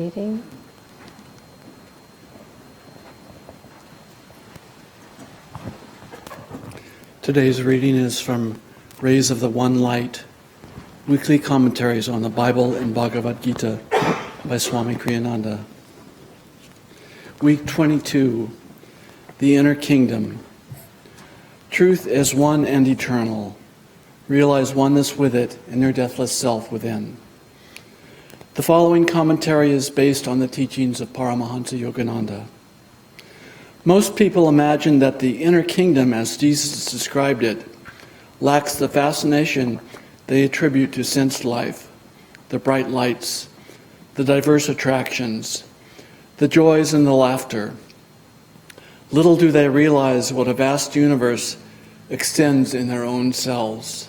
Reading. Today's reading is from Rays of the One Light, Weekly Commentaries on the Bible and Bhagavad Gita by Swami Kriyananda. Week 22, The Inner Kingdom. Truth is one and eternal. Realize oneness with it and your deathless self within. The following commentary is based on the teachings of Paramahansa Yogananda. Most people imagine that the inner kingdom, as Jesus described it, lacks the fascination they attribute to sense life, the bright lights, the diverse attractions, the joys and the laughter. Little do they realize what a vast universe extends in their own selves.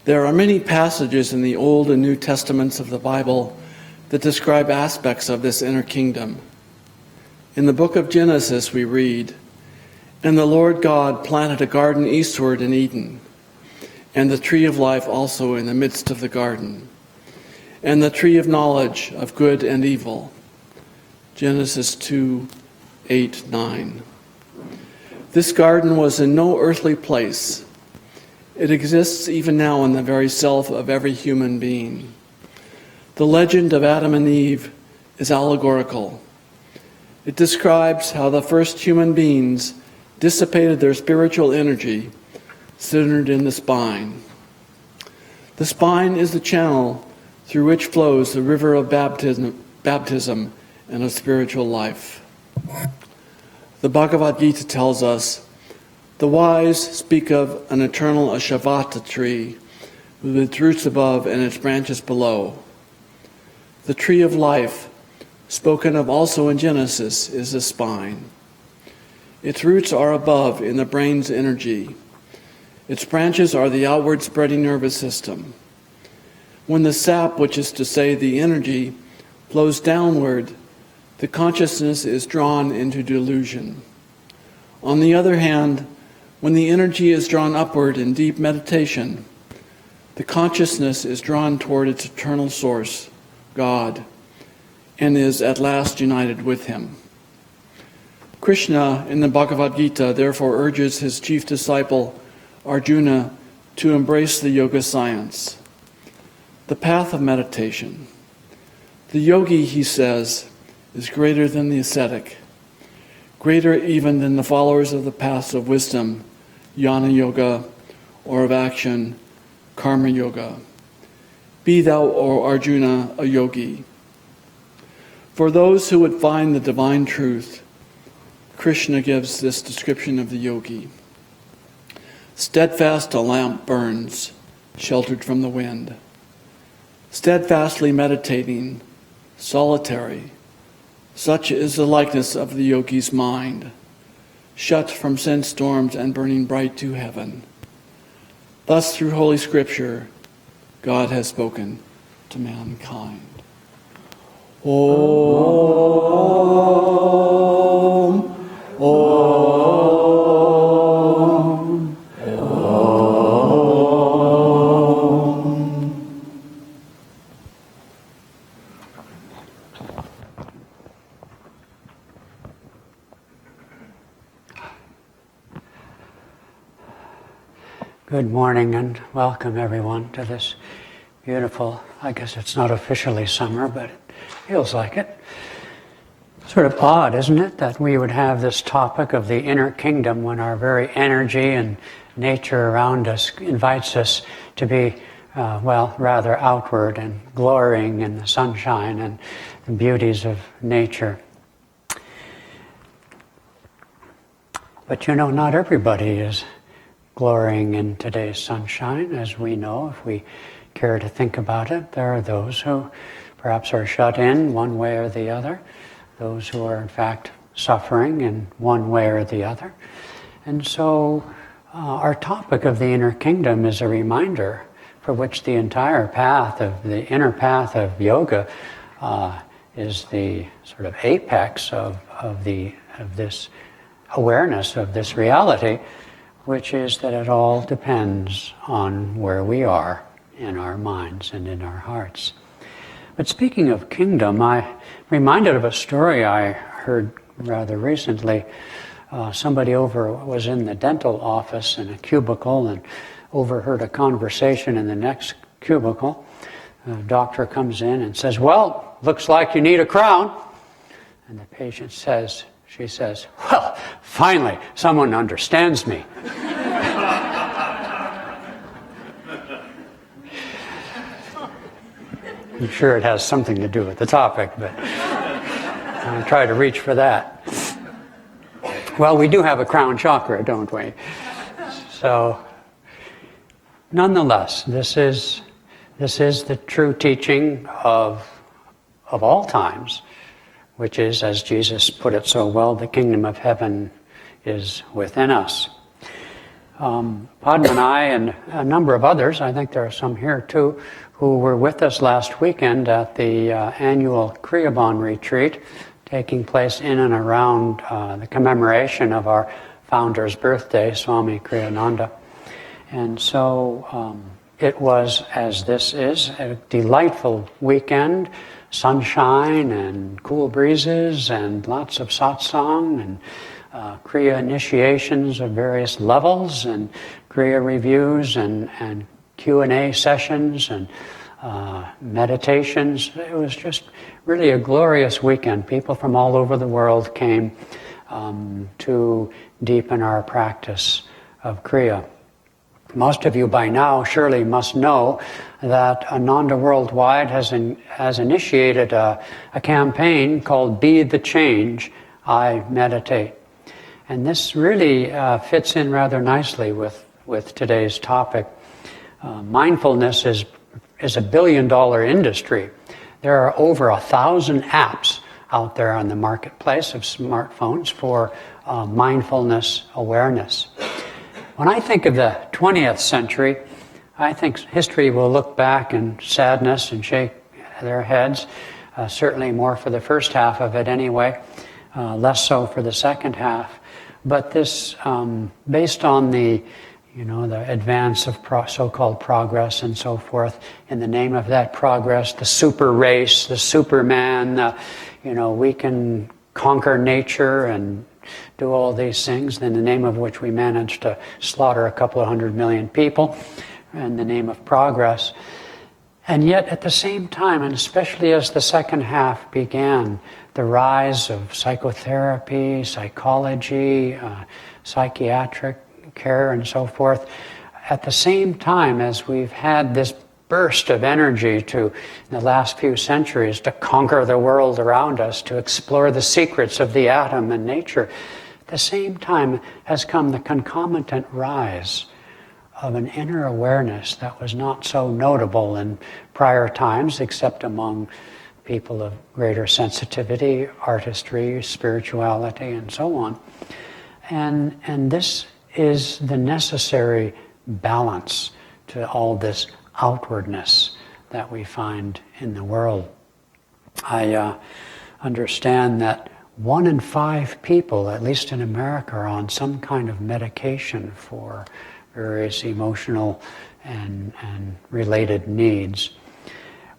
There are many passages in the Old and New Testaments of the Bible that describe aspects of this inner kingdom. In the book of Genesis we read, "And the Lord God planted a garden eastward in Eden, and the tree of life also in the midst of the garden, and the tree of knowledge of good and evil." Genesis 2:8-9. This garden was in no earthly place. It exists even now in the very self of every human being. The legend of Adam and Eve is allegorical. It describes how the first human beings dissipated their spiritual energy centered in the spine. The spine is the channel through which flows the river of baptism and of spiritual life. The Bhagavad Gita tells us, "The wise speak of an eternal Ashavata tree with its roots above and its branches below." The tree of life, spoken of also in Genesis, is the spine. Its roots are above in the brain's energy. Its branches are the outward spreading nervous system. When the sap, which is to say the energy, flows downward, the consciousness is drawn into delusion. On the other hand, when the energy is drawn upward in deep meditation, the consciousness is drawn toward its eternal source, God, and is at last united with Him. Krishna in the Bhagavad Gita therefore urges his chief disciple, Arjuna, to embrace the yoga science, the path of meditation. The yogi, he says, is greater than the ascetic, greater even than the followers of the paths of wisdom, Jnana Yoga, or of action, Karma Yoga. Be thou, O Arjuna, a yogi. For those who would find the divine truth, Krishna gives this description of the yogi. Steadfast a lamp burns, sheltered from the wind. Steadfastly meditating, solitary, such is the likeness of the yogi's mind, shut from sense storms and burning bright to heaven. Thus, through Holy Scripture, God has spoken to mankind. Om, Om, Om. Good morning and welcome everyone to this beautiful, I guess it's not officially summer, but it feels like it. Sort of odd, isn't it, that we would have this topic of the inner kingdom when our very energy and nature around us invites us to be, rather outward and glorying in the sunshine and the beauties of nature. But not everybody is glorying in today's sunshine, as we know, if we care to think about it. There are those who perhaps are shut in one way or the other, those who are in fact suffering in one way or the other. And so our topic of the inner kingdom is a reminder for which the entire path of the inner path of yoga is the sort of apex of this awareness of this reality, which is that it all depends on where we are in our minds and in our hearts. But speaking of kingdom, I'm reminded of a story I heard rather recently. Somebody was in the dental office in a cubicle and overheard a conversation in the next cubicle. The doctor comes in and says, "Well, looks like you need a crown." And the patient she says, "Well, finally, someone understands me." I'm sure it has something to do with the topic, but I'll try to reach for that. Well, we do have a crown chakra, don't we? So, nonetheless, this is the true teaching of all times, which is, as Jesus put it so well, the kingdom of heaven is within us. Padma and I and a number of others, I think there are some here too, who were with us last weekend at the annual Kriyaban retreat taking place in and around the commemoration of our founder's birthday, Swami Kriyananda. And so it was, as this is, a delightful weekend, sunshine and cool breezes and lots of satsang and Kriya initiations of various levels and Kriya reviews and Q&A sessions and meditations. It was just really a glorious weekend. People from all over the world came to deepen our practice of Kriya. Most of you by now surely must know that Ananda Worldwide has initiated a campaign called Be the Change, I Meditate. And this really fits in rather nicely with today's topic. Mindfulness is a billion-dollar industry. There are over 1,000 apps out there on the marketplace of smartphones for mindfulness awareness. When I think of the 20th century, I think history will look back in sadness and shake their heads, certainly more for the first half of it anyway, less so for the second half. But this, based on the advance of so-called progress and so forth, in the name of that progress, the super race, the superman, we can conquer nature and do all these things, in the name of which we managed to slaughter a couple of 100 million people in the name of progress. And yet at the same time, and especially as the second half began, the rise of psychotherapy, psychology, psychiatric care and so forth, at the same time as we've had this burst of energy in the last few centuries to conquer the world around us, to explore the secrets of the atom and nature, at the same time has come the concomitant rise of an inner awareness that was not so notable in prior times, except among people of greater sensitivity, artistry, spirituality, and so on. And this is the necessary balance to all this outwardness that we find in the world. I understand that 1 in 5 people, at least in America, are on some kind of medication for various emotional and related needs.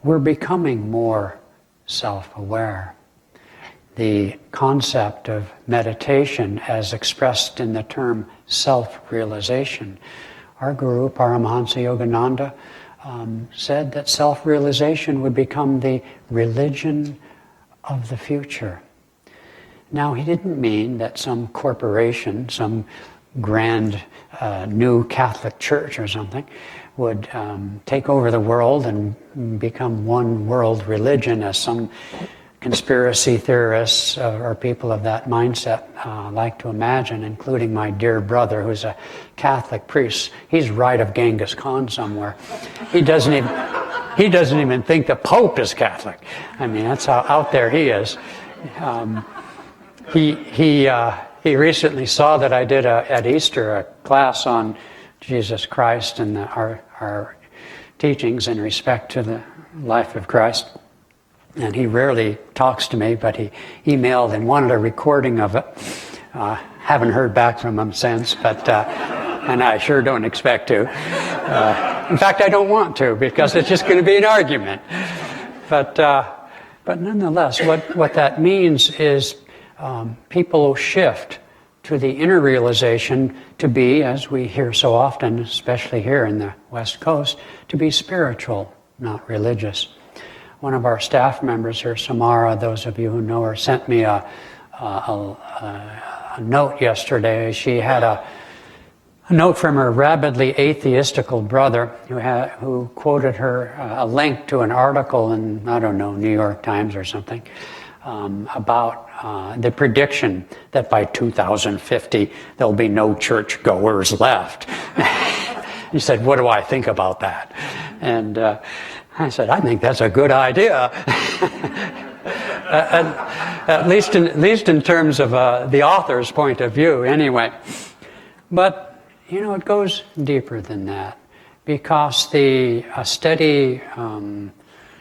We're becoming more self-aware. The concept of meditation as expressed in the term self-realization. Our guru, Paramahansa Yogananda, said that self-realization would become the religion of the future. Now, he didn't mean that some corporation, some grand new Catholic church or something, would take over the world and become one world religion, as some conspiracy theorists or people of that mindset like to imagine, including my dear brother, who's a Catholic priest. He's right of Genghis Khan somewhere. He doesn't even think the Pope is Catholic. I mean, that's how out there he is. He recently saw that I did at Easter a class on Jesus Christ and our teachings in respect to the life of Christ. And he rarely talks to me, but he emailed and wanted a recording of it. Haven't heard back from him since, but and I sure don't expect to. In fact, I don't want to, because it's just going to be an argument. But nonetheless, what that means is people will shift to the inner realization to be, as we hear so often, especially here in the West Coast, to be spiritual, not religious. One of our staff members here, Samara, those of you who know her, sent me a note yesterday. She had a note from her rabidly atheistical brother who quoted her a link to an article in, I don't know, New York Times or something, about the prediction that by 2050 there'll be no churchgoers left. He said, "What do I think about that?" And I said, "I think that's a good idea." at least in terms of the author's point of view, anyway. But it goes deeper than that, because the steady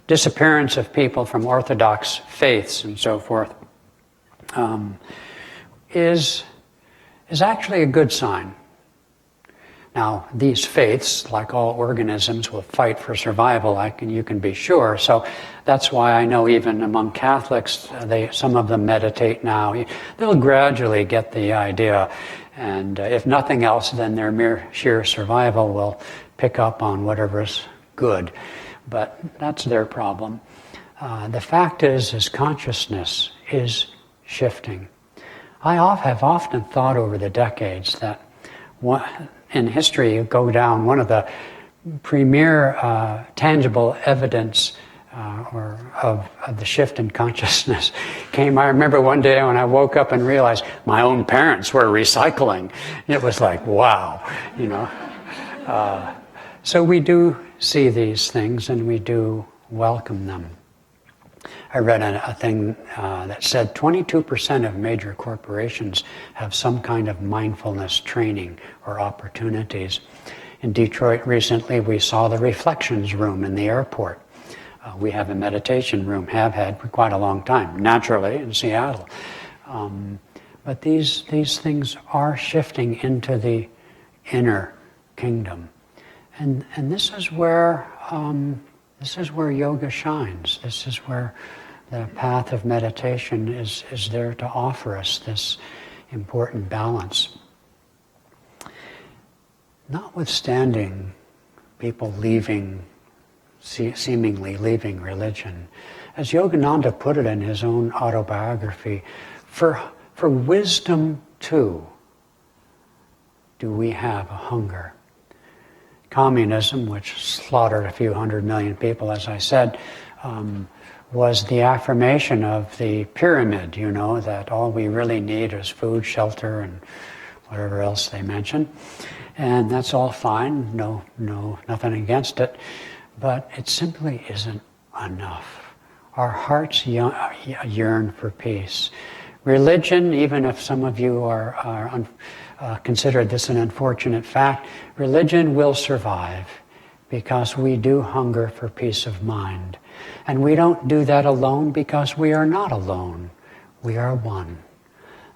disappearance of people from orthodox faiths and so forth is actually a good sign. Now, these faiths, like all organisms, will fight for survival, you can be sure. So that's why I know even among Catholics, some of them meditate now. They'll gradually get the idea. And if nothing else, then their mere sheer survival will pick up on whatever's good. But that's their problem. The fact is consciousness is shifting. I have often thought over the decades that in history, you go down, one of the premier tangible evidence of the shift in consciousness came. I remember one day when I woke up and realized my own parents were recycling. It was like, wow, So we do see these things and we do welcome them. I read a thing that said 22% of major corporations have some kind of mindfulness training or opportunities. In Detroit recently, we saw the reflections room in the airport. We have a meditation room, have had for quite a long time, naturally in Seattle. But these things are shifting into the inner kingdom. And this is where yoga shines. This is where the path of meditation is there to offer us this important balance. Notwithstanding people seemingly leaving religion, as Yogananda put it in his own autobiography, for wisdom too do we have a hunger. Communism, which slaughtered a few 100 million people, as I said, was the affirmation of the pyramid, that all we really need is food, shelter, and whatever else they mention. And that's all fine, no, nothing against it, but it simply isn't enough. Our hearts yearn for peace. Religion, even if some of you consider this an unfortunate fact, religion will survive because we do hunger for peace of mind. And we don't do that alone because we are not alone. We are one.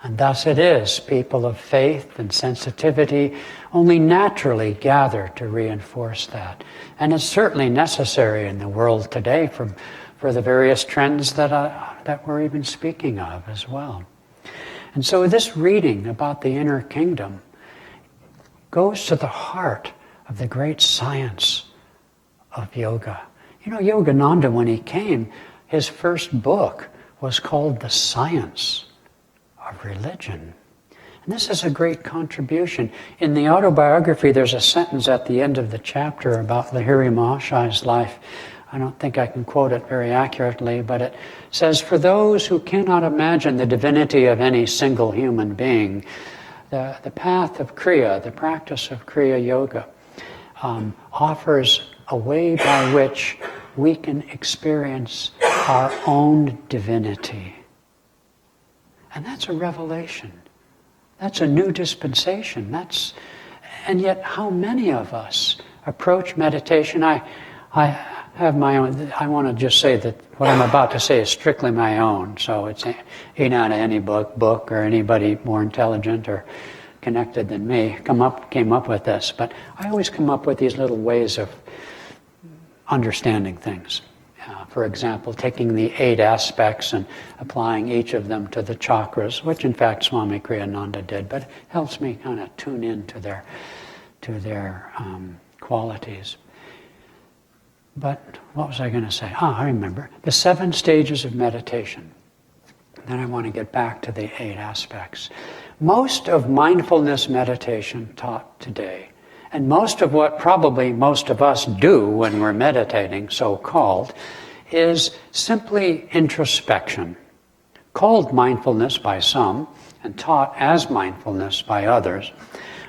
And thus it is people of faith and sensitivity only naturally gather to reinforce that. And it's certainly necessary in the world today for the various trends that we're even speaking of as well. And so this reading about the inner kingdom goes to the heart of the great science of yoga. Yogananda, when he came, his first book was called The Science of Religion. And this is a great contribution. In the autobiography, there's a sentence at the end of the chapter about Lahiri Mahashai's life. I don't think I can quote it very accurately, but it says, "For those who cannot imagine the divinity of any single human being, the path of Kriya, the practice of Kriya Yoga, offers a way by which we can experience our own divinity." And that's a revelation. That's a new dispensation. And yet how many of us approach meditation? I have my own. I want to just say that what I'm about to say is strictly my own, so it's ain't out of any book or anybody more intelligent or connected than me came up with this. But I always come up with these little ways of understanding things. For example, taking the 8 aspects and applying each of them to the chakras, which in fact Swami Kriyananda did, but it helps me kind of tune in to their qualities. But what was I going to say? I remember. The 7 stages of meditation. Then I want to get back to the 8 aspects. Most of mindfulness meditation taught today, and most of what probably most of us do when we're meditating, so-called, is simply introspection, called mindfulness by some and taught as mindfulness by others.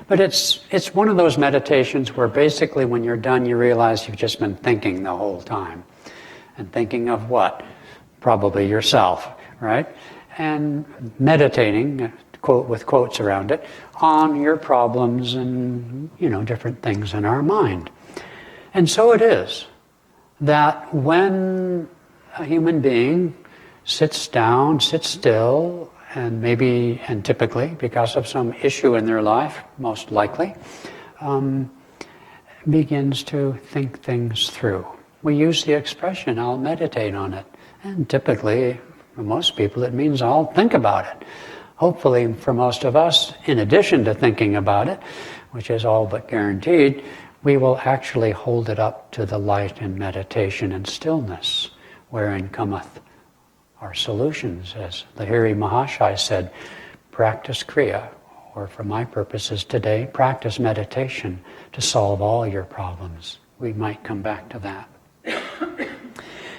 But it's one of those meditations where basically when you're done you realize you've just been thinking the whole time. And thinking of what? Probably yourself, right? And meditating, quote with quotes around it, on your problems and, different things in our mind. And so it is that when a human being sits down, sits still, and typically because of some issue in their life, most likely, begins to think things through. We use the expression, I'll meditate on it. And typically, for most people, it means I'll think about it. Hopefully, for most of us, in addition to thinking about it, which is all but guaranteed, we will actually hold it up to the light in meditation and stillness, wherein cometh our solutions. As Lahiri Mahashai said, practice Kriya, or for my purposes today, practice meditation to solve all your problems. We might come back to that.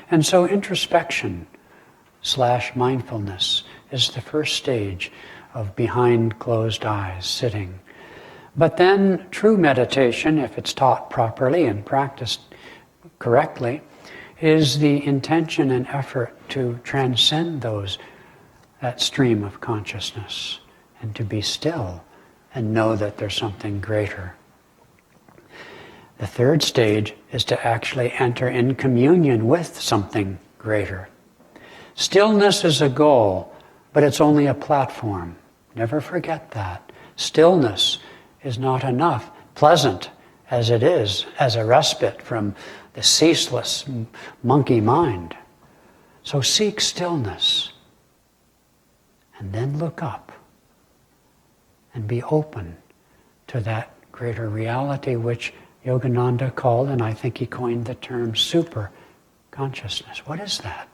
And so introspection / mindfulness is the first stage of behind closed eyes sitting. But then true meditation, if it's taught properly and practiced correctly, is the intention and effort to transcend that stream of consciousness and to be still and know that there's something greater. The third stage is to actually enter in communion with something greater. Stillness is a goal, but it's only a platform. Never forget that. Stillness is not enough, pleasant as it is, as a respite from the ceaseless monkey mind. So seek stillness, and then look up, and be open to that greater reality which Yogananda called, and I think he coined the term super consciousness. What is that?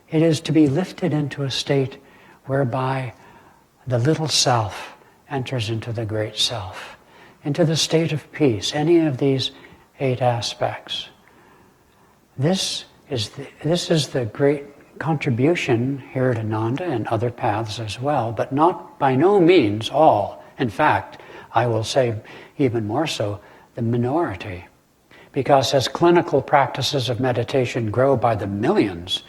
It is to be lifted into a state whereby the little self enters into the great self, into the state of peace, any of these 8 aspects. This is the great contribution here at Ananda and other paths as well, but not by no means all. In fact, I will say even more so, the minority. Because as clinical practices of meditation grow by the millions,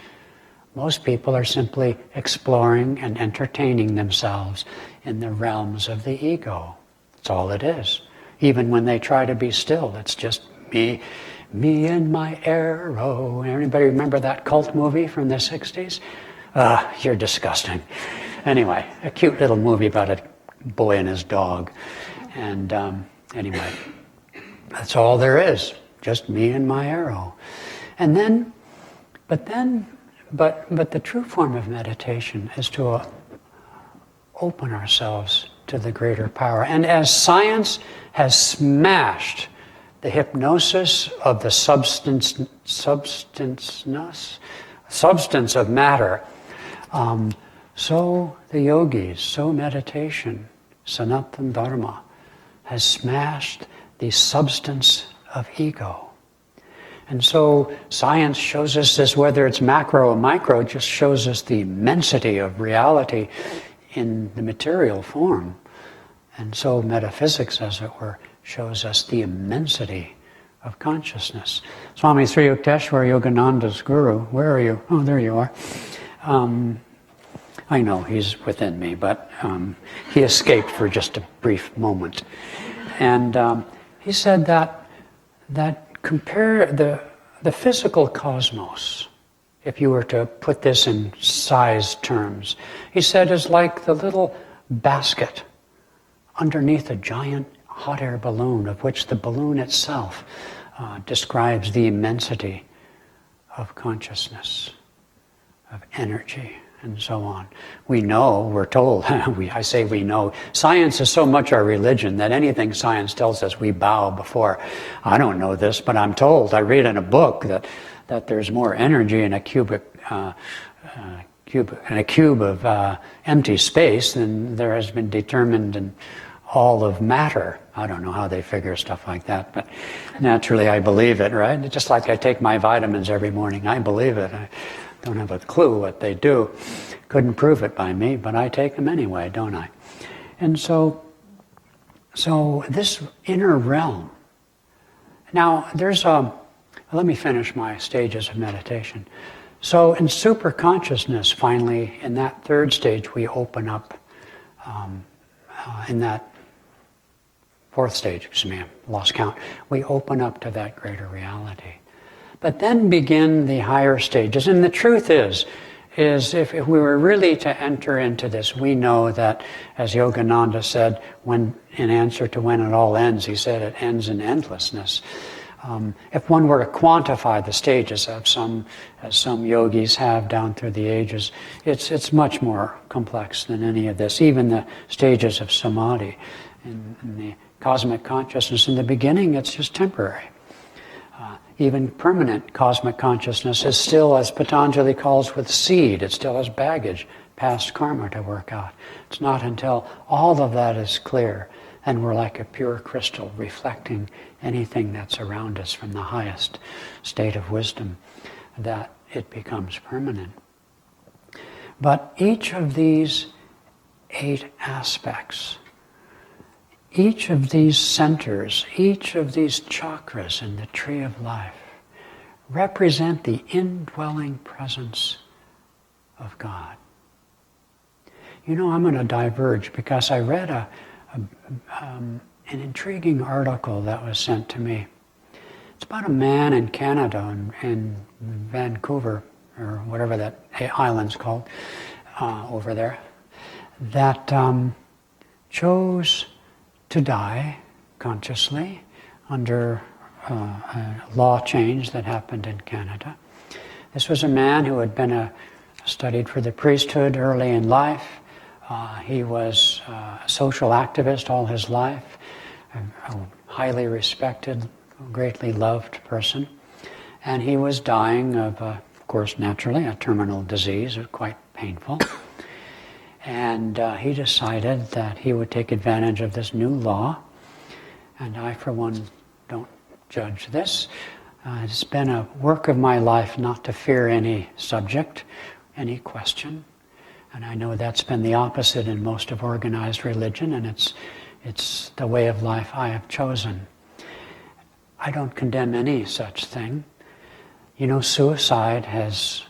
most people are simply exploring and entertaining themselves in the realms of the ego. That's all it is. Even when they try to be still, it's just me and my arrow. Anybody remember that cult movie from the 60s? You're disgusting. Anyway, a cute little movie about a boy and his dog. And anyway, that's all there is. Just me and my arrow. And then, but the true form of meditation is to open ourselves to the greater power. And as science has smashed the hypnosis of the substance of matter, so the yogis, so meditation, Sanatana Dharma, has smashed the substance of ego. And so science shows us this, whether it's macro or micro, it just shows us the immensity of reality in the material form. And so metaphysics, as it were, shows us the immensity of consciousness. Swami Sri Yukteswar, Yogananda's guru, where are you? Oh, there you are. I know he's within me, but he escaped for just a brief moment. And he said that compare the physical cosmos, if you were to put this in size terms, he said is like the little basket underneath a giant hot air balloon, of which the balloon itself describes the immensity of consciousness, of energy, and so on. We know, we're told, I say we know, science is so much our religion that anything science tells us we bow before. I don't know this, but I'm told, I read in a book that there's more energy in a cube of empty space than there has been determined in all of matter. I don't know how they figure stuff like that, but naturally I believe it, right? Just like I take my vitamins every morning, I believe it. I don't have a clue what they do. Couldn't prove it by me, but I take them anyway, don't I? And so this inner realm. Now, let me finish my stages of meditation. So in superconsciousness, finally, in that third stage, we open up, in that fourth stage, I lost count, we open up to that greater reality. But then begin the higher stages. And the truth is if we were really to enter into this, we know that, as Yogananda said, when in answer to when it all ends, he said it ends in endlessness. If one were to quantify the stages as some yogis have down through the ages, it's much more complex than any of this. Even the stages of samadhi in the cosmic consciousness, in the beginning, it's just temporary. Even permanent cosmic consciousness is still, as Patanjali calls, with seed. It still has baggage, past karma to work out. It's not until all of that is clear and we're like a pure crystal reflecting anything that's around us from the highest state of wisdom that it becomes permanent. But each of these 8 aspects, each of these centers, each of these chakras in the tree of life represent the indwelling presence of God. You know, I'm going to diverge because I read an intriguing article that was sent to me. It's about a man in Canada, in Vancouver, or whatever that island's called, over there, that chose to die consciously under a law change that happened in Canada. This was a man who had been studied for the priesthood early in life. He was a social activist all his life, a highly respected, greatly loved person. And he was dying of course, naturally, a terminal disease, quite painful. And he decided that he would take advantage of this new law. And I, for one, don't judge this. It's been a work of my life not to fear any subject, any question. And I know that's been the opposite in most of organized religion, and it's the way of life I have chosen. I don't condemn any such thing. You know, suicide has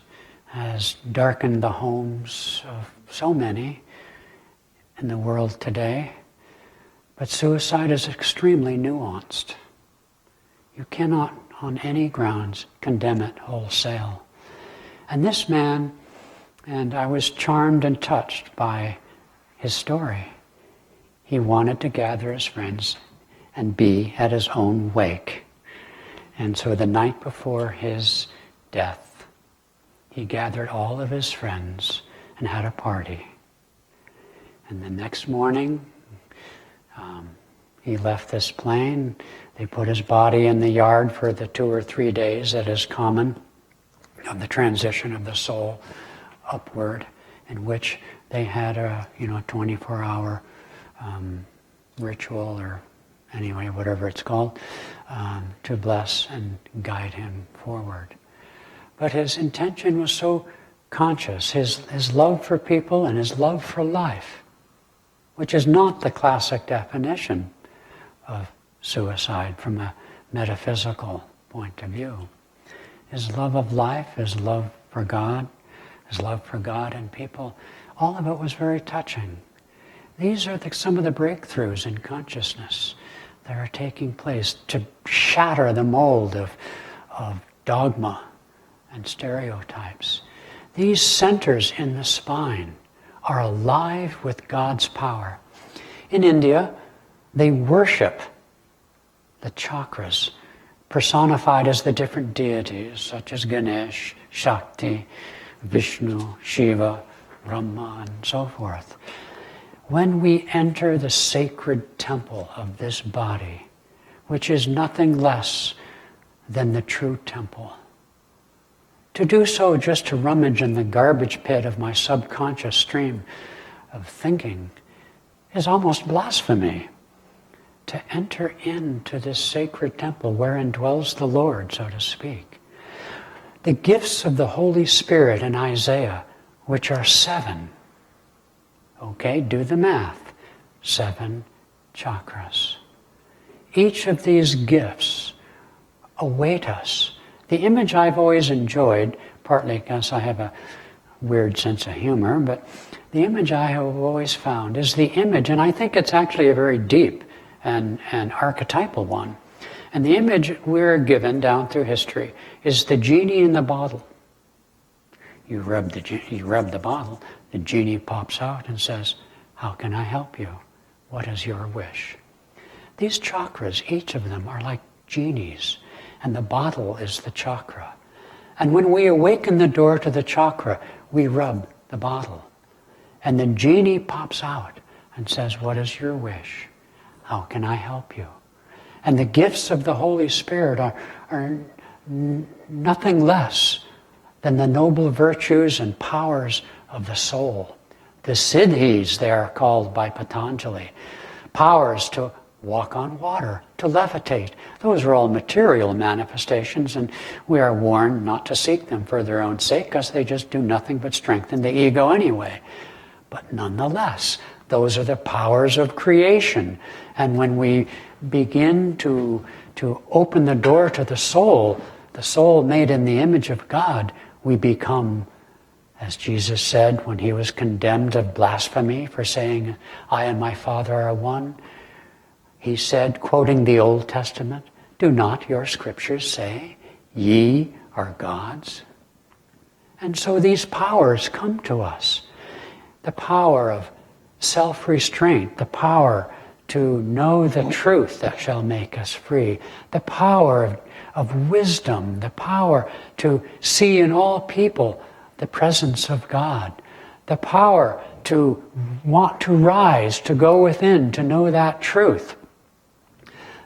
darkened the homes of so many in the world today, but suicide is extremely nuanced. You cannot, on any grounds, condemn it wholesale. And this man, and I was charmed and touched by his story. He wanted to gather his friends and be at his own wake. And so the night before his death, he gathered all of his friends and had a party. And the next morning, he left this plane. They put his body in the yard for the 2 or 3 days that is common of the transition of the soul upward, in which they had a 24-hour ritual, or anyway, whatever it's called, to bless and guide him forward. But his intention was so conscious, his love for people and his love for life, which is not the classic definition of suicide from a metaphysical point of view. His love of life, his love for God and people, all of it was very touching. These are some of the breakthroughs in consciousness that are taking place to shatter the mold of dogma and stereotypes. These centers in the spine are alive with God's power. In India, they worship the chakras personified as the different deities, such as Ganesh, Shakti, Vishnu, Shiva, Brahma, and so forth. When we enter the sacred temple of this body, which is nothing less than the true temple, to do so just to rummage in the garbage pit of my subconscious stream of thinking is almost blasphemy. To enter into this sacred temple wherein dwells the Lord, so to speak. The gifts of the Holy Spirit in Isaiah, which are 7. Okay, do the math. 7 chakras. Each of these gifts await us. The image I've always enjoyed, partly because I have a weird sense of humor, but the image I have always found is the image, and I think it's actually a very deep and archetypal one. And the image we're given down through history is the genie in the bottle. You rub the bottle, the genie pops out and says, "How can I help you? What is your wish?" These chakras, each of them, are like genies, and the bottle is the chakra. And when we awaken the door to the chakra, we rub the bottle. And the genie pops out and says, "What is your wish? How can I help you?" And the gifts of the Holy Spirit are nothing less than the noble virtues and powers of the soul. The siddhis, they are called by Patanjali. Powers to walk on water, to levitate. Those are all material manifestations, and we are warned not to seek them for their own sake, because they just do nothing but strengthen the ego anyway. But nonetheless, those are the powers of creation. And when we begin to open the door to the soul made in the image of God, we become, as Jesus said when he was condemned of blasphemy for saying, "I and my Father are one," he said, quoting the Old Testament, "Do not your scriptures say, ye are gods?" And so these powers come to us. The power of self-restraint, the power to know the truth that shall make us free, the power of wisdom, the power to see in all people the presence of God, the power to want to rise, to go within, to know that truth,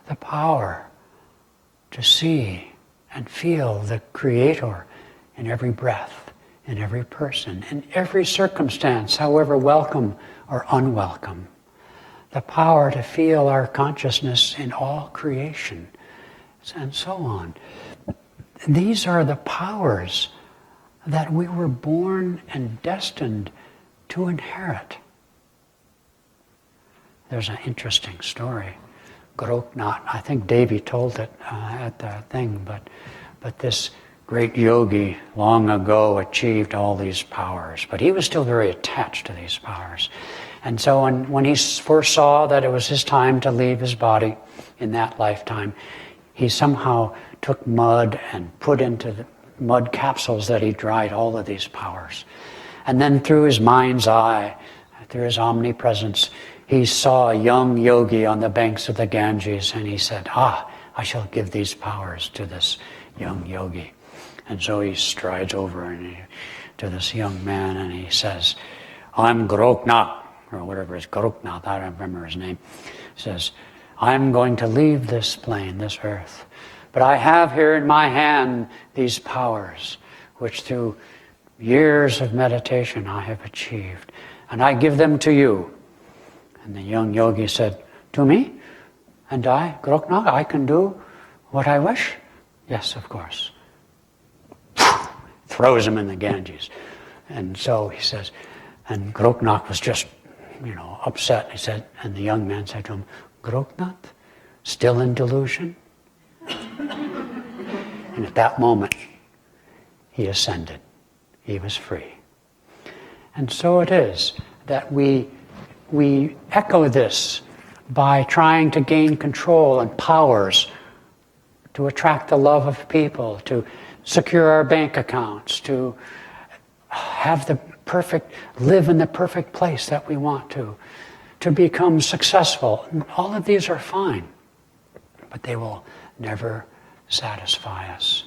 the power to see and feel the Creator in every breath, in every person, in every circumstance, however welcome or unwelcome. The power to feel our consciousness in all creation, and so on. These are the powers that we were born and destined to inherit. There's an interesting story. Gopinath, I think Davy told it at the thing, but this great yogi long ago achieved all these powers, but he was still very attached to these powers. And so when he foresaw that it was his time to leave his body in that lifetime, he somehow took mud and put into the mud capsules that he dried all of these powers. And then through his mind's eye, through his omnipresence, he saw a young yogi on the banks of the Ganges, and he said, I shall give these powers to this young yogi. And so he strides over to this young man, and he says, "I'm Gopinath," or whatever it is, Gopinath, I don't remember his name. He says, "I'm going to leave this plane, this earth, but I have here in my hand these powers, which through years of meditation I have achieved, and I give them to you." And the young yogi said, "To me? And I, Gopinath, I can do what I wish?" "Yes, of course." Throws him in the Ganges. And so he says, and Gopinath was just, upset. He said, and the young man said to him, "Gopinath, still in delusion?" And at that moment, he ascended. He was free. And so it is that we echo this by trying to gain control and powers to attract the love of people, to secure our bank accounts, to live in the perfect place that we want to become successful. All of these are fine, but they will never satisfy us.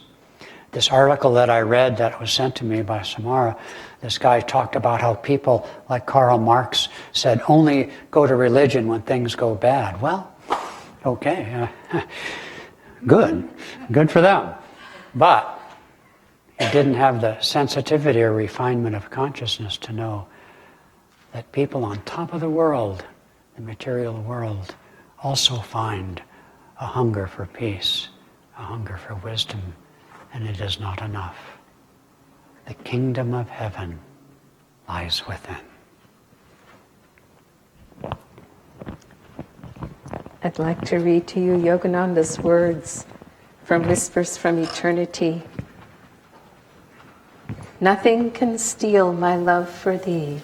This article that I read that was sent to me by Samara, this guy talked about how people like Karl Marx said, only go to religion when things go bad. Well, okay, good for them. But he didn't have the sensitivity or refinement of consciousness to know that people on top of the world, the material world, also find a hunger for peace, a hunger for wisdom, and it is not enough. The kingdom of heaven lies within. I'd like to read to you Yogananda's words from Whispers from Eternity. Nothing can steal my love for thee.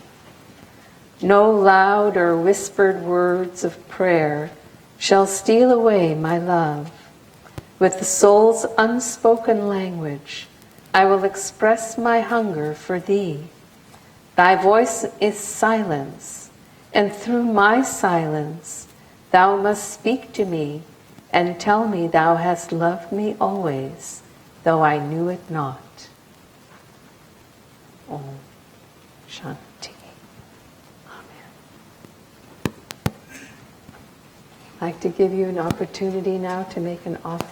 No loud or whispered words of prayer shall steal away my love. With the soul's unspoken language, I will express my hunger for thee. Thy voice is silence, and through my silence, thou must speak to me and tell me thou hast loved me always, though I knew it not. Om Shanti. Amen. I'd like to give you an opportunity now to make an offering.